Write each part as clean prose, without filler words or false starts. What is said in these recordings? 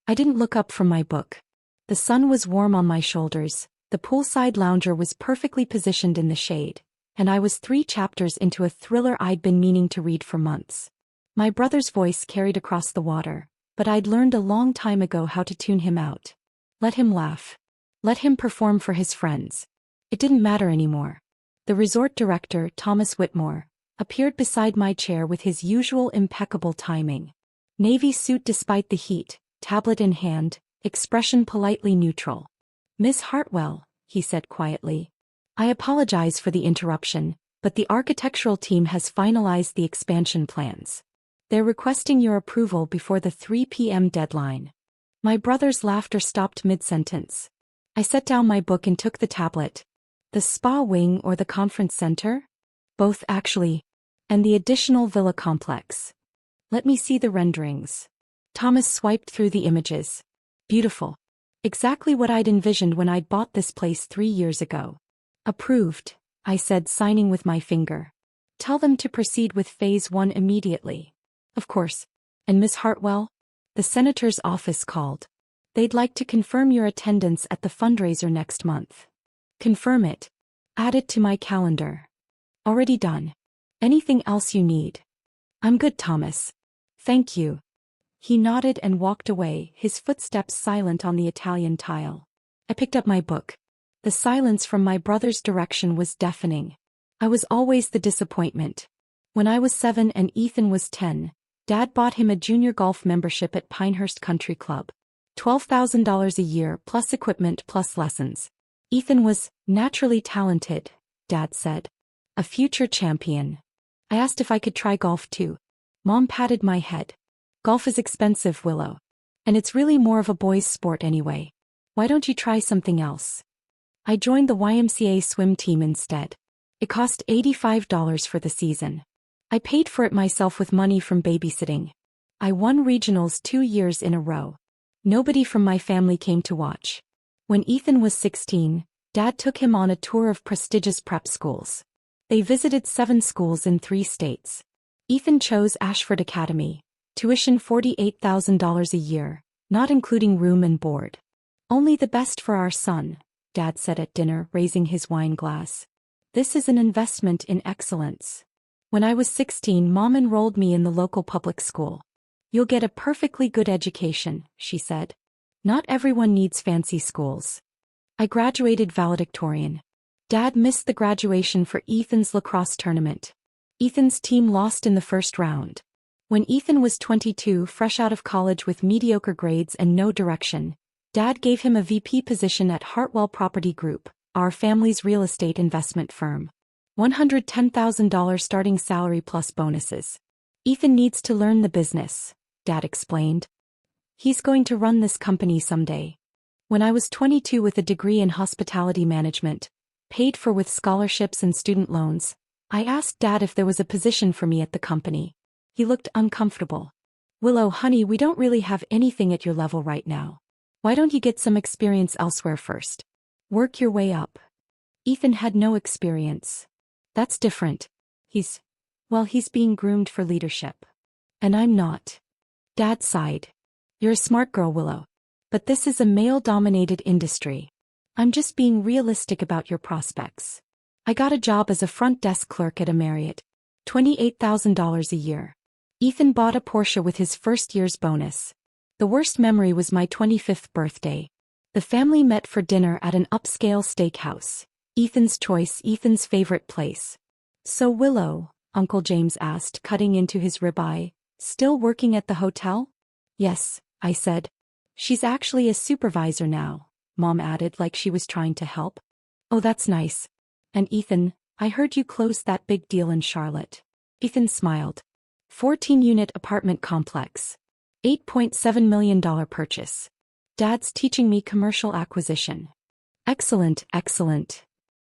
I didn't look up from my book. The sun was warm on my shoulders, the poolside lounger was perfectly positioned in the shade, and I was 3 chapters into a thriller I'd been meaning to read for months. My brother's voice carried across the water, but I'd learned a long time ago how to tune him out. Let him laugh. Let him perform for his friends. It didn't matter anymore. The resort director, Thomas Whitmore, appeared beside my chair with his usual impeccable timing. Navy suit despite the heat, tablet in hand, expression politely neutral. "Miss Hartwell," he said quietly. "I apologize for the interruption, but the architectural team has finalized the expansion plans. They're requesting your approval before the 3 p.m. deadline." My brother's laughter stopped mid-sentence. I set down my book and took the tablet. "The spa wing or the conference center?" "Both actually. And the additional villa complex." "Let me see the renderings." Thomas swiped through the images. "Beautiful. Exactly what I'd envisioned when I'd bought this place 3 years ago." "Approved," I said, signing with my finger. "Tell them to proceed with Phase 1 immediately." "Of course. And Miss Hartwell?" "The senator's office called. They'd like to confirm your attendance at the fundraiser next month." "Confirm it. Add it to my calendar." "Already done. Anything else you need?" "I'm good, Thomas. Thank you." He nodded and walked away, his footsteps silent on the Italian tile. I picked up my book. The silence from my brother's direction was deafening. I was always the disappointment. When I was 7 and Ethan was 10, Dad bought him a junior golf membership at Pinehurst Country Club. $12,000 a year plus equipment plus lessons. Ethan was naturally talented, Dad said. A future champion. I asked if I could try golf too. Mom patted my head. "Golf is expensive, Willow. And it's really more of a boy's sport anyway. Why don't you try something else?" I joined the YMCA swim team instead. It cost $85 for the season. I paid for it myself with money from babysitting. I won regionals 2 years in a row. Nobody from my family came to watch. When Ethan was 16, Dad took him on a tour of prestigious prep schools. They visited 7 schools in 3 states. Ethan chose Ashford Academy. Tuition $48,000 a year, not including room and board. "Only the best for our son," Dad said at dinner, raising his wine glass. "This is an investment in excellence." When I was 16, Mom enrolled me in the local public school. "You'll get a perfectly good education," she said. "Not everyone needs fancy schools." I graduated valedictorian. Dad missed the graduation for Ethan's lacrosse tournament. Ethan's team lost in the first round. When Ethan was 22, fresh out of college with mediocre grades and no direction, Dad gave him a VP position at Hartwell Property Group, our family's real estate investment firm. $110,000 starting salary plus bonuses. "Ethan needs to learn the business," Dad explained. "He's going to run this company someday." When I was 22 with a degree in hospitality management, paid for with scholarships and student loans, I asked Dad if there was a position for me at the company. He looked uncomfortable. "Willow, honey, we don't really have anything at your level right now. Why don't you get some experience elsewhere first? Work your way up." Ethan had no experience. "That's different. He's being groomed for leadership. And I'm not." Dad sighed. "You're a smart girl, Willow. But this is a male-dominated industry. I'm just being realistic about your prospects." I got a job as a front desk clerk at a Marriott. $28,000 a year. Ethan bought a Porsche with his first year's bonus. The worst memory was my 25th birthday. The family met for dinner at an upscale steakhouse. Ethan's choice, Ethan's favorite place. "So Willow," Uncle James asked, cutting into his ribeye, "still working at the hotel?" "Yes," I said. "She's actually a supervisor now," Mom added like she was trying to help. "Oh, that's nice. And Ethan, I heard you closed that big deal in Charlotte." Ethan smiled. 14-unit apartment complex. $8.7 million purchase. Dad's teaching me commercial acquisition. Excellent, excellent.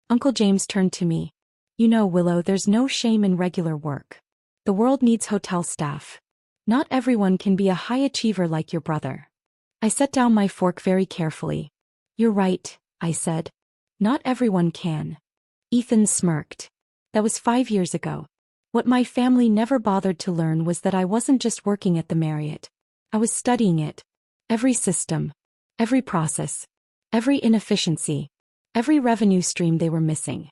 Uncle James turned to me. "You know, Willow, there's no shame in regular work. The world needs hotel staff. Not everyone can be a high achiever like your brother." I set down my fork very carefully. "You're right," I said. "Not everyone can." Ethan smirked. That was 5 years ago. What my family never bothered to learn was that I wasn't just working at the Marriott. I was studying it. Every system. Every process. Every inefficiency. Every revenue stream they were missing.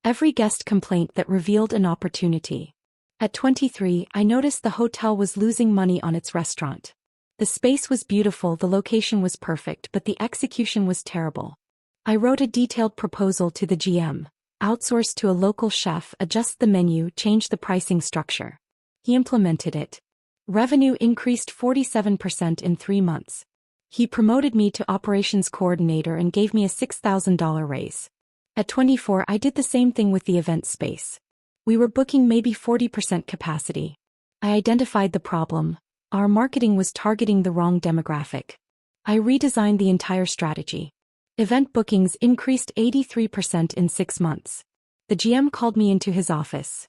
Every guest complaint that revealed an opportunity. At 23, I noticed the hotel was losing money on its restaurant. The space was beautiful, the location was perfect, but the execution was terrible. I wrote a detailed proposal to the GM, outsourced to a local chef, adjust the menu, change the pricing structure. He implemented it. Revenue increased 47% in 3 months. He promoted me to operations coordinator and gave me a $6,000 raise. At 24, I did the same thing with the event space. We were booking maybe 40% capacity. I identified the problem. Our marketing was targeting the wrong demographic. I redesigned the entire strategy. Event bookings increased 83% in 6 months. The GM called me into his office.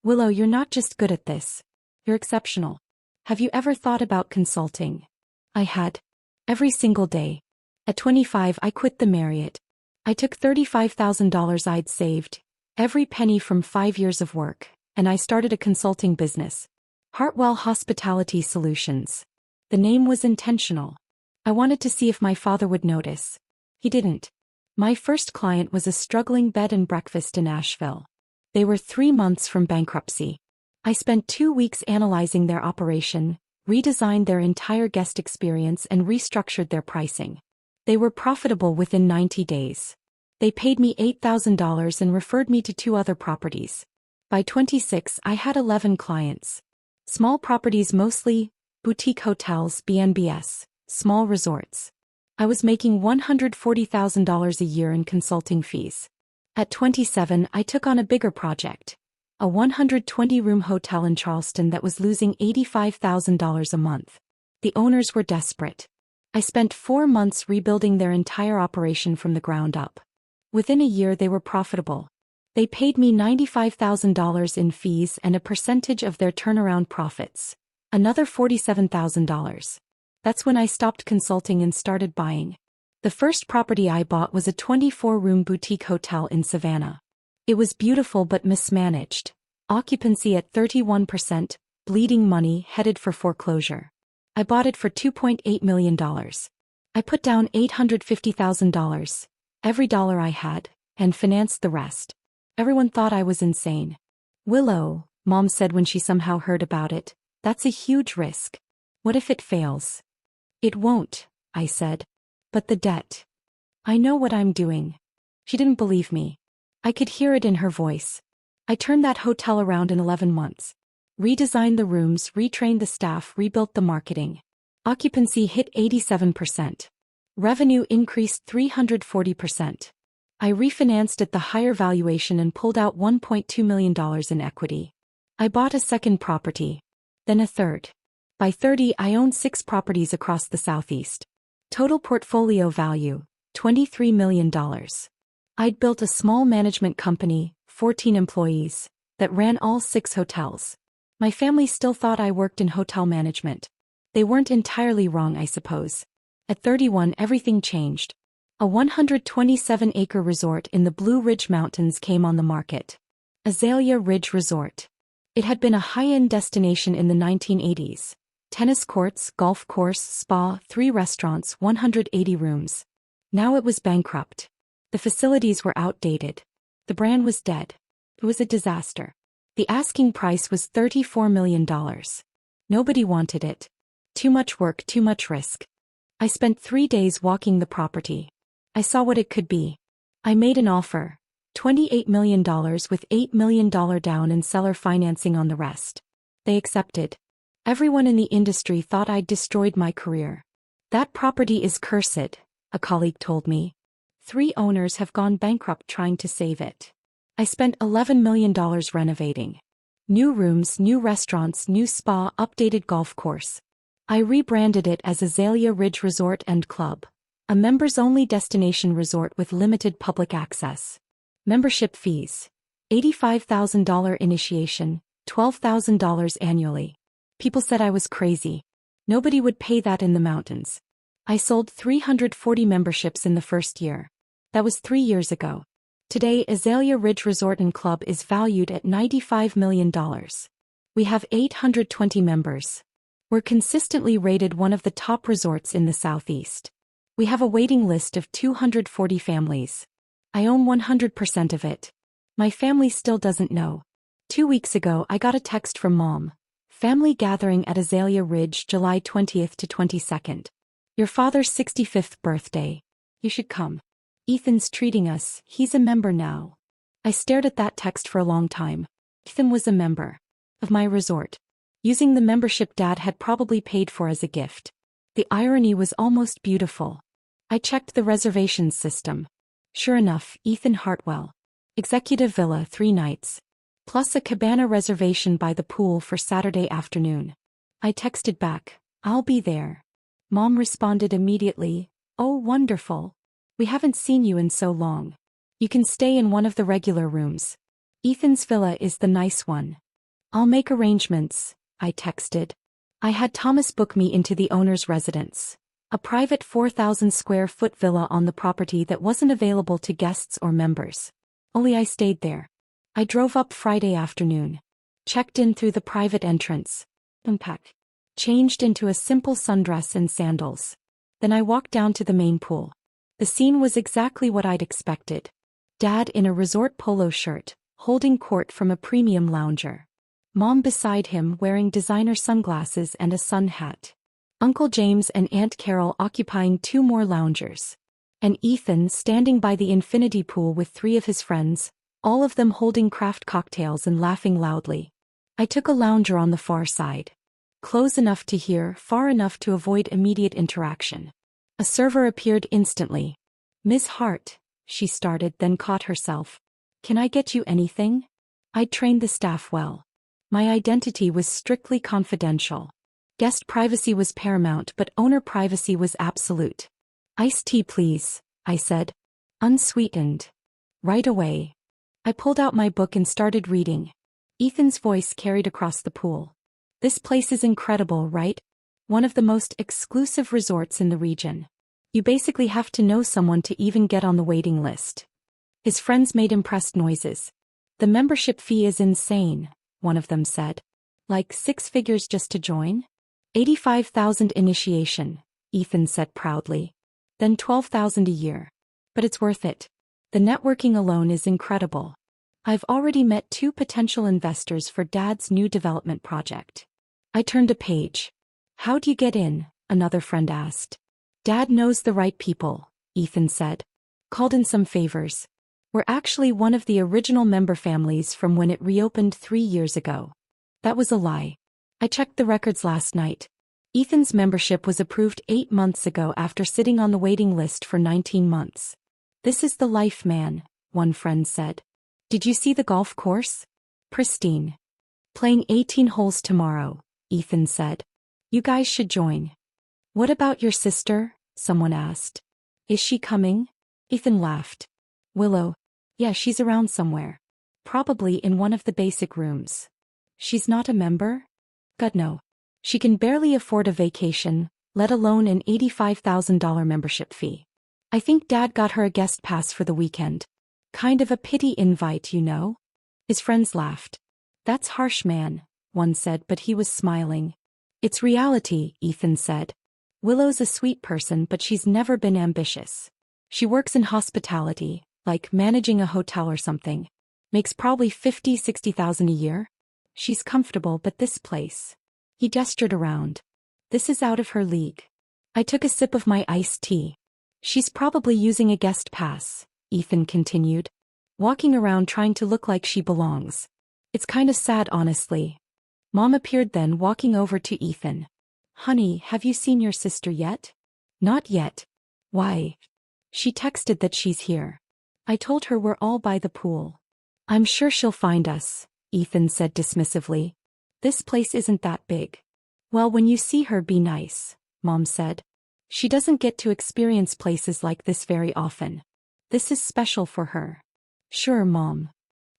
"Willow, you're not just good at this. You're exceptional. Have you ever thought about consulting?" I had. Every single day. At 25, I quit the Marriott. I took $35,000 I'd saved, every penny from 5 years of work, and I started a consulting business. Hartwell Hospitality Solutions. The name was intentional. I wanted to see if my father would notice. He didn't. My first client was a struggling bed and breakfast in Asheville. They were 3 months from bankruptcy. I spent 2 weeks analyzing their operation, redesigned their entire guest experience, and restructured their pricing. They were profitable within 90 days. They paid me $8,000 and referred me to 2 other properties. By 26, I had 11 clients. Small properties mostly, boutique hotels, B&Bs, small resorts. I was making $140,000 a year in consulting fees. At 27, I took on a bigger project. A 120-room hotel in Charleston that was losing $85,000 a month. The owners were desperate. I spent 4 months rebuilding their entire operation from the ground up. Within a year they were profitable. They paid me $95,000 in fees and a percentage of their turnaround profits. Another $47,000. That's when I stopped consulting and started buying. The first property I bought was a 24-room boutique hotel in Savannah. It was beautiful but mismanaged. Occupancy at 31%, bleeding money, headed for foreclosure. I bought it for $2.8 million. I put down $850,000, every dollar I had, and financed the rest. Everyone thought I was insane. "Willow," Mom said when she somehow heard about it, "that's a huge risk. What if it fails?" "It won't," I said. "But the debt. I know what I'm doing." She didn't believe me. I could hear it in her voice. I turned that hotel around in 11 months. Redesigned the rooms, retrained the staff, rebuilt the marketing. Occupancy hit 87%. Revenue increased 340%. I refinanced at the higher valuation and pulled out $1.2 million in equity. I bought a second property. Then a third. By 30, I owned 6 properties across the Southeast. Total portfolio value, $23 million. I'd built a small management company, 14 employees, that ran all 6 hotels. My family still thought I worked in hotel management. They weren't entirely wrong, I suppose. At 31, everything changed. A 127-acre resort in the Blue Ridge Mountains came on the market. Azalea Ridge Resort. It had been a high-end destination in the 1980s. Tennis courts, golf course, spa, 3 restaurants, 180 rooms. Now it was bankrupt. The facilities were outdated. The brand was dead. It was a disaster. The asking price was $34 million. Nobody wanted it. Too much work, too much risk. I spent 3 days walking the property. I saw what it could be. I made an offer. $28 million with $8 million down and seller financing on the rest. They accepted. Everyone in the industry thought I'd destroyed my career. "That property is cursed," a colleague told me. 3 owners have gone bankrupt trying to save it. I spent $11 million renovating. New rooms, new restaurants, new spa, updated golf course. I rebranded it as Azalea Ridge Resort and Club, a members-only destination resort with limited public access. Membership fees. $85,000 initiation, $12,000 annually. People said I was crazy. Nobody would pay that in the mountains. I sold 340 memberships in the first year. That was 3 years ago. Today, Azalea Ridge Resort and Club is valued at $95 million. We have 820 members. We're consistently rated one of the top resorts in the Southeast. We have a waiting list of 240 families. I own 100% of it. My family still doesn't know. 2 weeks ago I got a text from Mom. Family gathering at Azalea Ridge July 20th to 22nd. Your father's 65th birthday. You should come. Ethan's treating us, he's a member now. I stared at that text for a long time. Ethan was a member of my resort, using the membership Dad had probably paid for as a gift. The irony was almost beautiful. I checked the reservations system. Sure enough, Ethan Hartwell. Executive Villa 3 nights. Plus a cabana reservation by the pool for Saturday afternoon. I texted back, I'll be there. Mom responded immediately, oh wonderful. We haven't seen you in so long. You can stay in one of the regular rooms. Ethan's villa is the nice one. I'll make arrangements, I texted. I had Thomas book me into the owner's residence. A private 4,000 square foot villa on the property that wasn't available to guests or members. Only I stayed there. I drove up Friday afternoon. Checked in through the private entrance. Unpacked. Changed into a simple sundress and sandals. Then I walked down to the main pool. The scene was exactly what I'd expected. Dad in a resort polo shirt, holding court from a premium lounger. Mom beside him wearing designer sunglasses and a sun hat. Uncle James and Aunt Carol occupying 2 more loungers. And Ethan standing by the infinity pool with 3 of his friends, all of them holding craft cocktails and laughing loudly. I took a lounger on the far side. Close enough to hear, far enough to avoid immediate interaction. A server appeared instantly. Miss Hart, she started, then caught herself. Can I get you anything? I'd trained the staff well. My identity was strictly confidential. Guest privacy was paramount, but owner privacy was absolute. Iced tea please, I said. Unsweetened. Right away. I pulled out my book and started reading. Ethan's voice carried across the pool. This place is incredible, right? One of the most exclusive resorts in the region. You basically have to know someone to even get on the waiting list. His friends made impressed noises. The membership fee is insane, one of them said. Like 6 figures just to join? 85,000 initiation, Ethan said proudly. Then 12,000 a year. But it's worth it. The networking alone is incredible. I've already met 2 potential investors for Dad's new development project. I turned a page. How do you get in? Another friend asked. Dad knows the right people, Ethan said. Called in some favors. We're actually one of the original member families from when it reopened 3 years ago. That was a lie. I checked the records last night. Ethan's membership was approved 8 months ago after sitting on the waiting list for 19 months. This is the life, man, one friend said. Did you see the golf course? Pristine. Playing 18 holes tomorrow, Ethan said. You guys should join. What about your sister? Someone asked. Is she coming? Ethan laughed. Willow. Yeah, she's around somewhere. Probably in one of the basic rooms. She's not a member? God no. She can barely afford a vacation, let alone an $85,000 membership fee. I think Dad got her a guest pass for the weekend. Kind of a pity invite, you know? His friends laughed. That's harsh, man, one said, but he was smiling. It's reality, Ethan said. Willow's a sweet person, but she's never been ambitious. She works in hospitality, like managing a hotel or something. Makes probably $50,000-$60,000 a year. She's comfortable, but this place. He gestured around. This is out of her league. I took a sip of my iced tea. She's probably using a guest pass, Ethan continued. Walking around trying to look like she belongs. It's kind of sad, honestly. Mom appeared then, walking over to Ethan. Honey, have you seen your sister yet? Not yet. Why? She texted that she's here. I told her we're all by the pool. I'm sure she'll find us, Ethan said dismissively. This place isn't that big. Well, when you see her, be nice, Mom said. She doesn't get to experience places like this very often. This is special for her. Sure, Mom.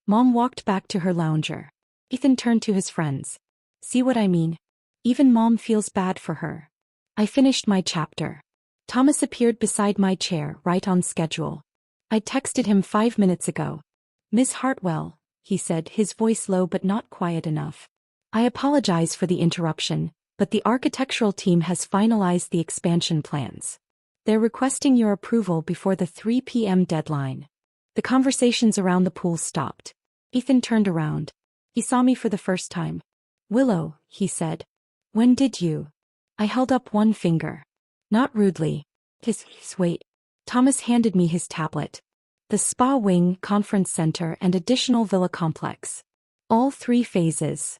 Mom walked back to her lounger. Ethan turned to his friends. See what I mean? Even Mom feels bad for her. I finished my chapter. Thomas appeared beside my chair, right on schedule. I texted him 5 minutes ago. Miss Hartwell, he said, his voice low but not quiet enough. I apologize for the interruption. but the architectural team has finalized the expansion plans. They're requesting your approval before the 3 p.m. deadline. The conversations around the pool stopped. Ethan turned around. He saw me for the first time. "Willow," he said. "When did you?" I held up one finger. Not rudely. Wait. Thomas handed me his tablet. The spa wing, conference center, and additional villa complex. All 3 phases.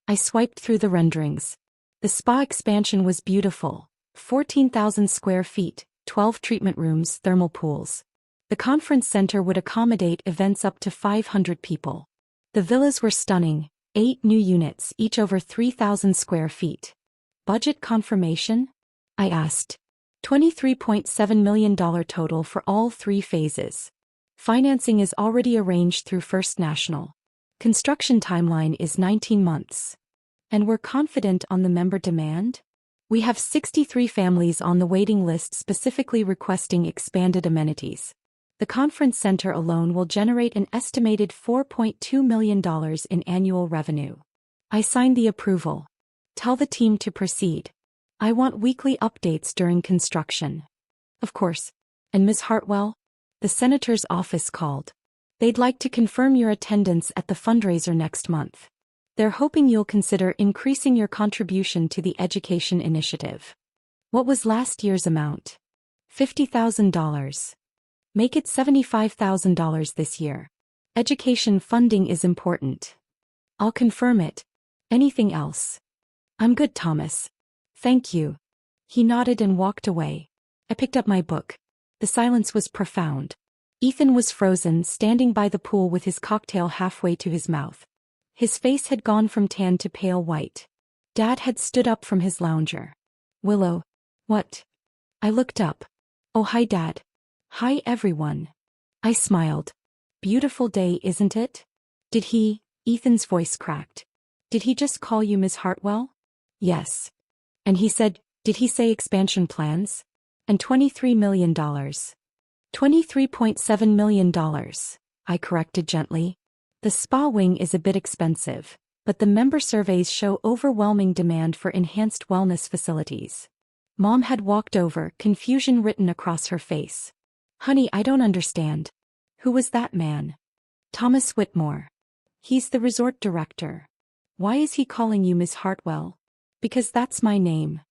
I swiped through the renderings. The spa expansion was beautiful. 14,000 square feet, 12 treatment rooms, thermal pools. The conference center would accommodate events up to 500 people. The villas were stunning, 8 new units, each over 3,000 square feet. Budget confirmation? I asked. $23.7 million total for all 3 phases. Financing is already arranged through First National. Construction timeline is 19 months. And we're confident on the member demand? We have 63 families on the waiting list specifically requesting expanded amenities. The conference center alone will generate an estimated $4.2 million in annual revenue. I signed the approval. Tell the team to proceed. I want weekly updates during construction. Of course. And Ms. Hartwell? The senator's office called. They'd like to confirm your attendance at the fundraiser next month. They're hoping you'll consider increasing your contribution to the education initiative. What was last year's amount? $50,000. Make it $75,000 this year. Education funding is important. I'll confirm it. Anything else? I'm good, Thomas. Thank you. He nodded and walked away. I picked up my book. The silence was profound. Ethan was frozen, standing by the pool with his cocktail halfway to his mouth. His face had gone from tan to pale white. Dad had stood up from his lounger. "Willow." "What?" I looked up. "Oh, hi, Dad." "Hi, everyone." I smiled. "Beautiful day, isn't it?" "Did he?" Ethan's voice cracked. "Did he just call you Ms. Hartwell?" "Yes." "And he said, did he say expansion plans?" "And $23 million. $23.7 million, I corrected gently. The spa wing is a bit expensive, but the member surveys show overwhelming demand for enhanced wellness facilities. Mom had walked over, confusion written across her face. "Honey, I don't understand." "Who was that man?" "Thomas Whitmore. He's the resort director." "Why is he calling you Miss Hartwell?" "Because that's my name."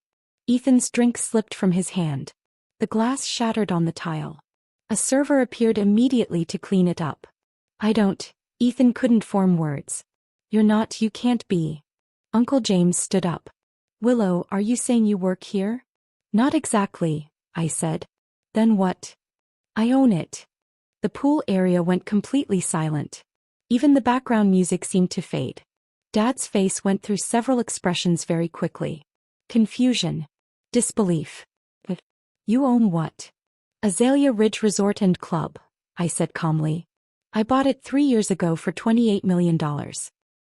Ethan's drink slipped from his hand. The glass shattered on the tile. A server appeared immediately to clean it up. Ethan couldn't form words. You can't be." Uncle James stood up. "Willow, are you saying you work here?" "Not exactly," I said. "Then what?" "I own it." The pool area went completely silent. Even the background music seemed to fade. Dad's face went through several expressions very quickly. Confusion. Disbelief. "But you own what?" "Azalea Ridge Resort and Club," I said calmly. "I bought it 3 years ago for $28 million.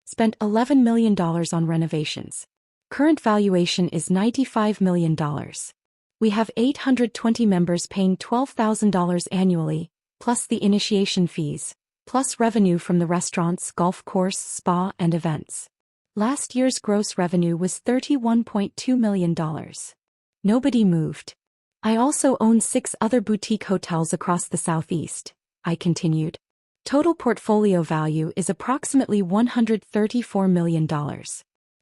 Spent $11 million on renovations. Current valuation is $95 million. We have 820 members paying $12,000 annually, plus the initiation fees, plus revenue from the restaurants, golf course, spa, and events. Last year's gross revenue was $31.2 million. Nobody moved. I also own 6 other boutique hotels across the Southeast," I continued. Total portfolio value is approximately $134 million.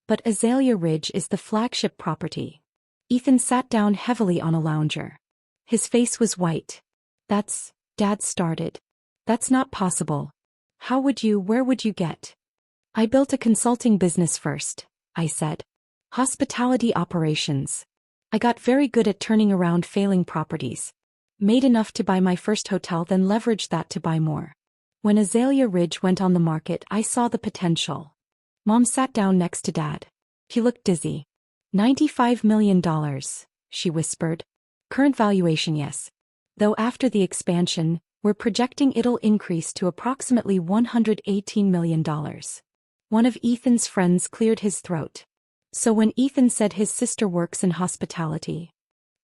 But Azalea Ridge is the flagship property. Ethan sat down heavily on a lounger. His face was white. Dad started. "That's not possible. Where would you get?" "I built a consulting business first," I said. "Hospitality operations. I got very good at turning around failing properties. Made enough to buy my first hotel, then leveraged that to buy more. When Azalea Ridge went on the market, I saw the potential." Mom sat down next to Dad. He looked dizzy. $95 million, she whispered. "Current valuation, yes. Though after the expansion, we're projecting it'll increase to approximately $118 million. One of Ethan's friends cleared his throat. "So when Ethan said his sister works in hospitality."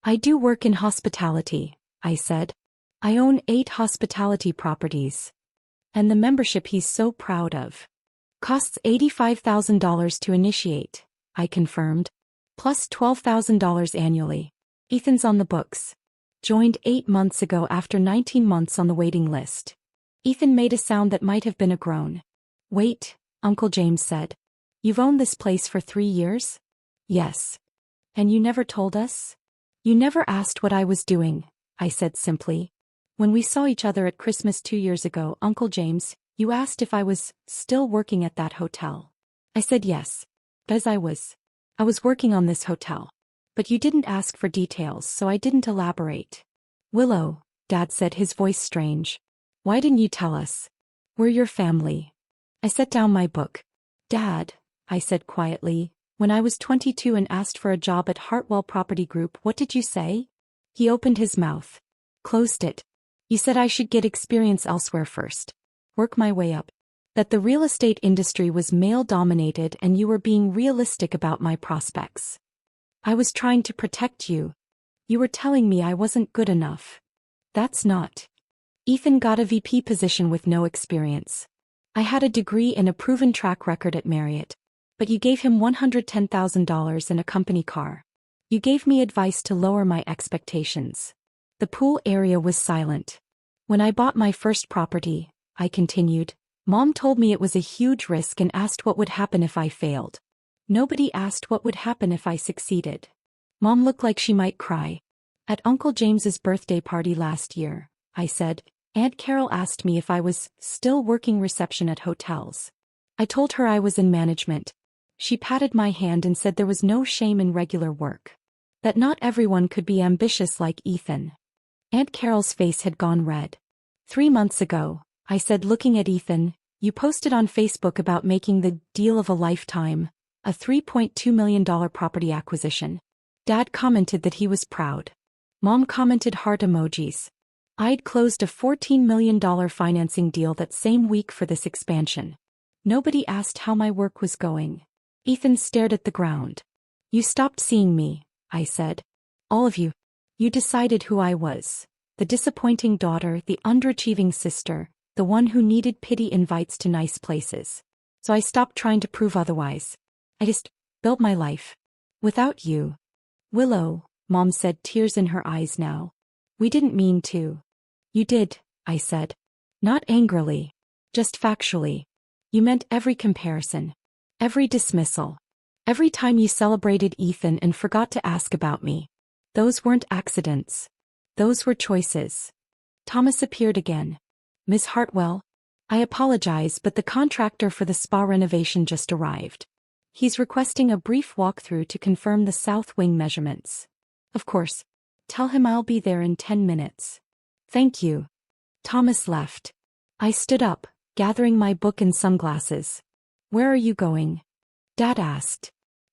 "I do work in hospitality," I said. "I own 8 hospitality properties. And the membership he's so proud of. Costs $85,000 to initiate," I confirmed. plus $12,000 annually. Ethan's on the books. Joined 8 months ago after 19 months on the waiting list. Ethan made a sound that might have been a groan. Wait, Uncle James said. You've owned this place for 3 years? Yes. And you never told us? You never asked what I was doing, I said simply. When we saw each other at Christmas 2 years ago, Uncle James, you asked if I was still working at that hotel. I said yes. Because I was working on this hotel. But you didn't ask for details, so I didn't elaborate. Willow, Dad said, his voice strange. Why didn't you tell us? We're your family. I set down my book. Dad, I said quietly, when I was 22 and asked for a job at Hartwell Property Group, what did you say? He opened his mouth. Closed it. You said I should get experience elsewhere first. Work my way up. That the real estate industry was male-dominated and you were being realistic about my prospects. I was trying to protect you. You were telling me I wasn't good enough. That's not. Ethan got a VP position with no experience. I had a degree and a proven track record at Marriott. But you gave him $110,000 and a company car. You gave me advice to lower my expectations. The pool area was silent. When I bought my first property, I continued, Mom told me it was a huge risk and asked what would happen if I failed. Nobody asked what would happen if I succeeded. Mom looked like she might cry. At Uncle James's birthday party last year, I said, Aunt Carol asked me if I was still working reception at hotels. I told her I was in management. She patted my hand and said there was no shame in regular work. That not everyone could be ambitious like Ethan. Aunt Carol's face had gone red. 3 months ago, I said, looking at Ethan, you posted on Facebook about making the deal of a lifetime, a $3.2 million property acquisition. Dad commented that he was proud. Mom commented heart emojis. I'd closed a $14 million financing deal that same week for this expansion. Nobody asked how my work was going. Ethan stared at the ground. You stopped seeing me, I said. All of you. You decided who I was. The disappointing daughter, the underachieving sister, the one who needed pity invites to nice places. So I stopped trying to prove otherwise. I just built my life. Without you. Willow, Mom said, tears in her eyes now. We didn't mean to. You did, I said. Not angrily. Just factually. You meant every comparison. Every dismissal. Every time you celebrated Ethan and forgot to ask about me. Those weren't accidents. Those were choices. Thomas appeared again. Miss Hartwell? I apologize, but the contractor for the spa renovation just arrived. He's requesting a brief walkthrough to confirm the south wing measurements. Of course. Tell him I'll be there in 10 minutes. Thank you. Thomas left. I stood up, gathering my book and sunglasses. Where are you going? Dad asked.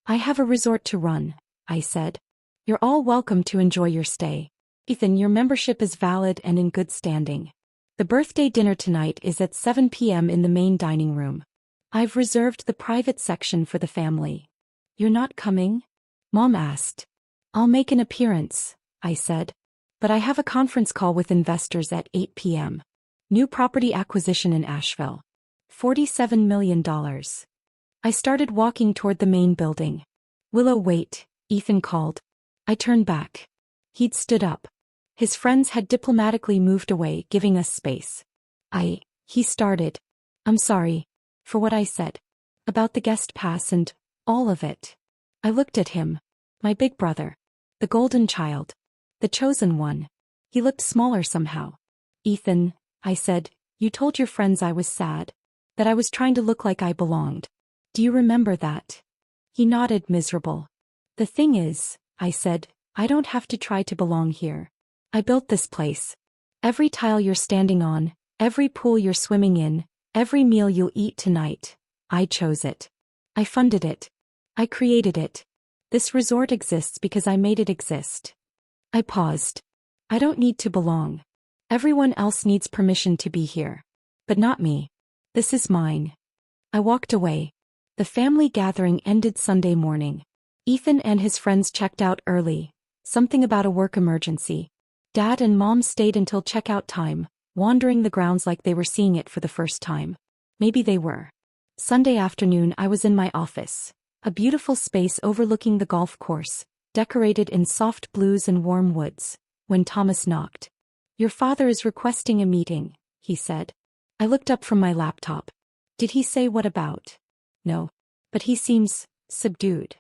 I have a resort to run, I said. You're all welcome to enjoy your stay. Ethan, your membership is valid and in good standing. The birthday dinner tonight is at 7 p.m. in the main dining room. I've reserved the private section for the family. You're not coming? Mom asked. I'll make an appearance, I said. But I have a conference call with investors at 8 p.m. New property acquisition in Asheville. $47 million. I started walking toward the main building. Willow, wait, Ethan called. I turned back. He'd stood up. His friends had diplomatically moved away, giving us space. He started. I'm sorry. For what I said. About the guest pass and all of it. I looked at him. My big brother. The golden child. The chosen one. He looked smaller somehow. Ethan, I said, you told your friends I was sad. That I was trying to look like I belonged. Do you remember that? He nodded, miserable. The thing is, I said, I don't have to try to belong here. I built this place. Every tile you're standing on, every pool you're swimming in, every meal you'll eat tonight, I chose it. I funded it. I created it. This resort exists because I made it exist. I paused. I don't need to belong. Everyone else needs permission to be here. But not me. This is mine. I walked away. The family gathering ended Sunday morning. Ethan and his friends checked out early. Something about a work emergency. Dad and Mom stayed until checkout time, wandering the grounds like they were seeing it for the first time. Maybe they were. Sunday afternoon I was in my office. A beautiful space overlooking the golf course, decorated in soft blues and warm woods, when Thomas knocked. "Your father is requesting a meeting," he said. I looked up from my laptop. Did he say what about? No. But he seems subdued.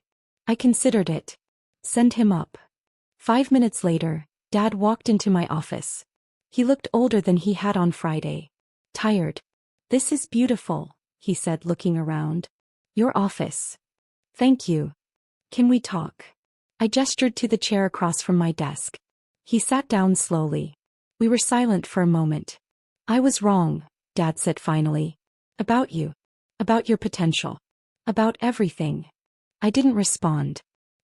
I considered it. Send him up. 5 minutes later, Dad walked into my office. He looked older than he had on Friday. Tired. "This is beautiful," he said, looking around. "Your office." "Thank you. Can we talk?" I gestured to the chair across from my desk. He sat down slowly. We were silent for a moment. "I was wrong," Dad said finally. "About you. About your potential. About everything." I didn't respond.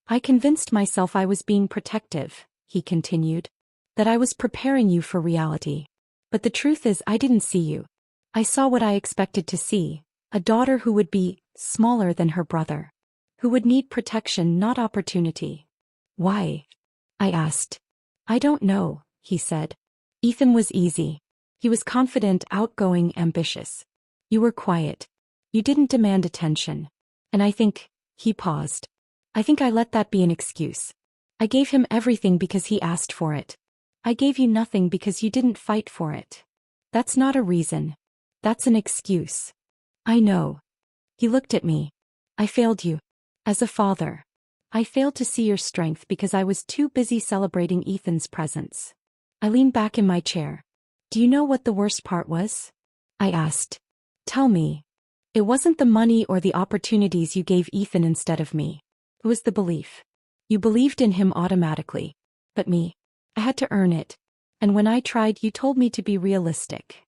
"I convinced myself I was being protective," he continued. "That I was preparing you for reality. But the truth is I didn't see you. I saw what I expected to see, a daughter who would be smaller than her brother. Who would need protection, not opportunity." "Why?" I asked. "I don't know," he said. "Ethan was easy. He was confident, outgoing, ambitious. You were quiet. You didn't demand attention. And I think," he paused. "I think I let that be an excuse. I gave him everything because he asked for it. I gave you nothing because you didn't fight for it. That's not a reason. That's an excuse." "I know." He looked at me. "I failed you. As a father. I failed to see your strength because I was too busy celebrating Ethan's presence." I leaned back in my chair. "Do you know what the worst part was?" I asked. "Tell me." "It wasn't the money or the opportunities you gave Ethan instead of me. It was the belief. You believed in him automatically. But me, I had to earn it. And when I tried, you told me to be realistic."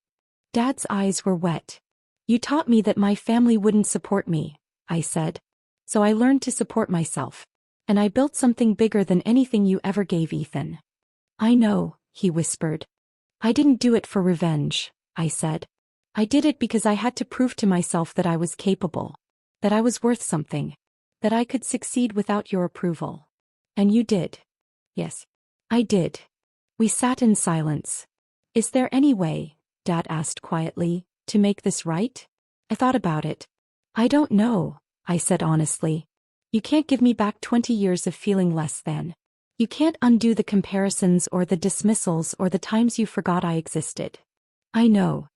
Dad's eyes were wet. "You taught me that my family wouldn't support me," I said. "So I learned to support myself. And I built something bigger than anything you ever gave Ethan." "I know," he whispered. "I didn't do it for revenge," I said. "I did it because I had to prove to myself that I was capable. That I was worth something. That I could succeed without your approval." "And you did." "Yes. I did." We sat in silence. "Is there any way," Dad asked quietly, "to make this right?" I thought about it. "I don't know," I said honestly. "You can't give me back 20 years of feeling less than. You can't undo the comparisons or the dismissals or the times you forgot I existed." "I know.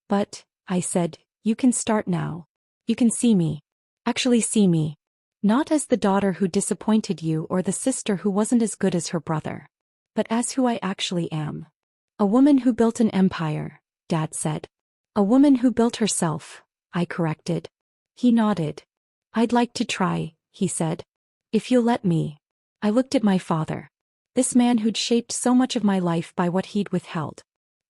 But," I said, "you can start now. You can see me. Actually see me. Not as the daughter who disappointed you or the sister who wasn't as good as her brother. But as who I actually am. A woman who built an empire," Dad said. "A woman who built herself," I corrected. He nodded. "I'd like to try," he said. "If you'll let me." I looked at my father. This man who'd shaped so much of my life by what he'd withheld.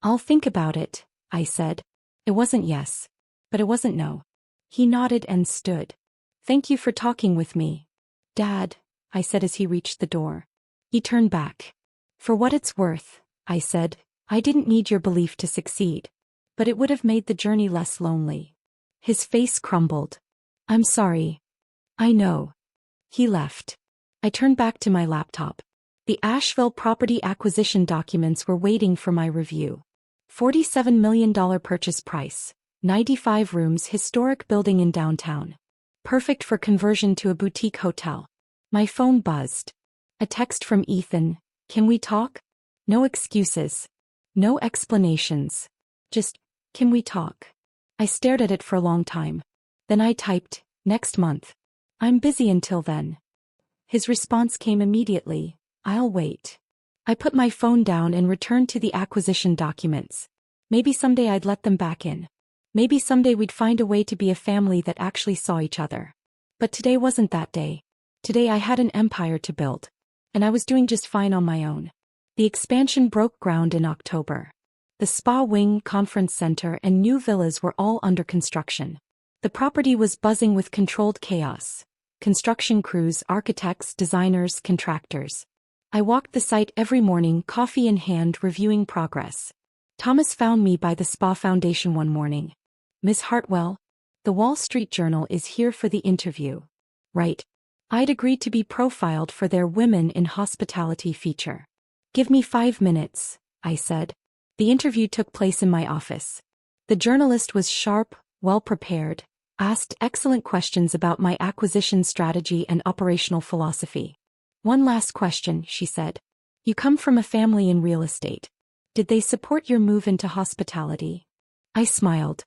"I'll think about it," I said. It wasn't yes. But it wasn't no. He nodded and stood. "Thank you for talking with me." "Dad," I said as he reached the door. He turned back. "For what it's worth," I said, "I didn't need your belief to succeed. But it would have made the journey less lonely." His face crumbled. "I'm sorry." "I know." He left. I turned back to my laptop. The Asheville property acquisition documents were waiting for my review. $47 million purchase price. 95 rooms, historic building in downtown. Perfect for conversion to a boutique hotel. My phone buzzed. A text from Ethan. "Can we talk?" No excuses. No explanations. Just, "Can we talk?" I stared at it for a long time. Then I typed, "Next month. I'm busy until then." His response came immediately, "I'll wait." I put my phone down and returned to the acquisition documents. Maybe someday I'd let them back in. Maybe someday we'd find a way to be a family that actually saw each other. But today wasn't that day. Today I had an empire to build. And I was doing just fine on my own. The expansion broke ground in October. The spa wing, conference center, and new villas were all under construction. The property was buzzing with controlled chaos. Construction crews, architects, designers, contractors. I walked the site every morning, coffee in hand, reviewing progress. Thomas found me by the spa foundation one morning. "Miss Hartwell, the Wall Street Journal is here for the interview." Right. I'd agreed to be profiled for their Women in Hospitality feature. "Give me 5 minutes," I said. The interview took place in my office. The journalist was sharp, well-prepared, Asked excellent questions about my acquisition strategy and operational philosophy. One last question, she said. You come from a family in real estate. Did they support your move into hospitality? I smiled.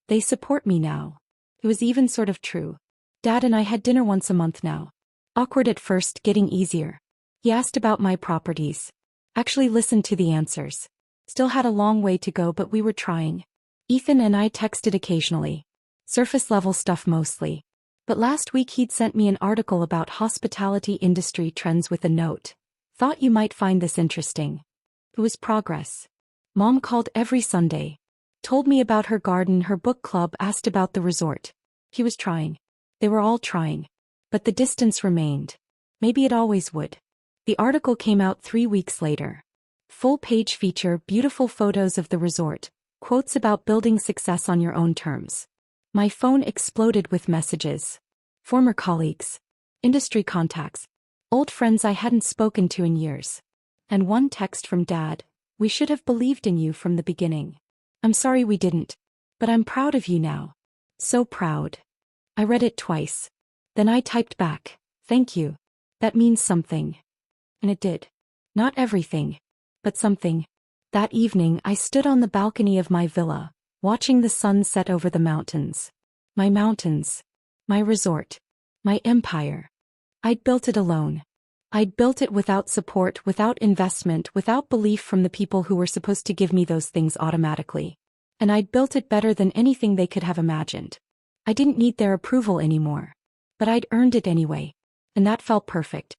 They support me now. It was even sort of true. Dad and I had dinner once a month now. Awkward at first, getting easier. He asked about my properties. Actually listened to the answers. Still had a long way to go, but we were trying. Ethan and I texted occasionally. Surface level stuff mostly. But last week he'd sent me an article about hospitality industry trends with a note. Thought you might find this interesting. It was progress. Mom called every Sunday. Told me about her garden, her book club, asked about the resort. He was trying. They were all trying. But the distance remained. Maybe it always would. The article came out 3 weeks later. Full-page feature, beautiful photos of the resort, quotes about building success on your own terms. My phone exploded with messages. Former colleagues. Industry contacts. Old friends I hadn't spoken to in years. And one text from Dad. We should have believed in you from the beginning. I'm sorry we didn't. But I'm proud of you now. So proud. I read it twice. Then I typed back, thank you. That means something. And it did. Not everything. But something. That evening I stood on the balcony of my villa, watching the sun set over the mountains. My mountains. My resort. My empire. I'd built it alone. I'd built it without support, without investment, without belief from the people who were supposed to give me those things automatically. And I'd built it better than anything they could have imagined. I didn't need their approval anymore. But I'd earned it anyway. And that felt perfect.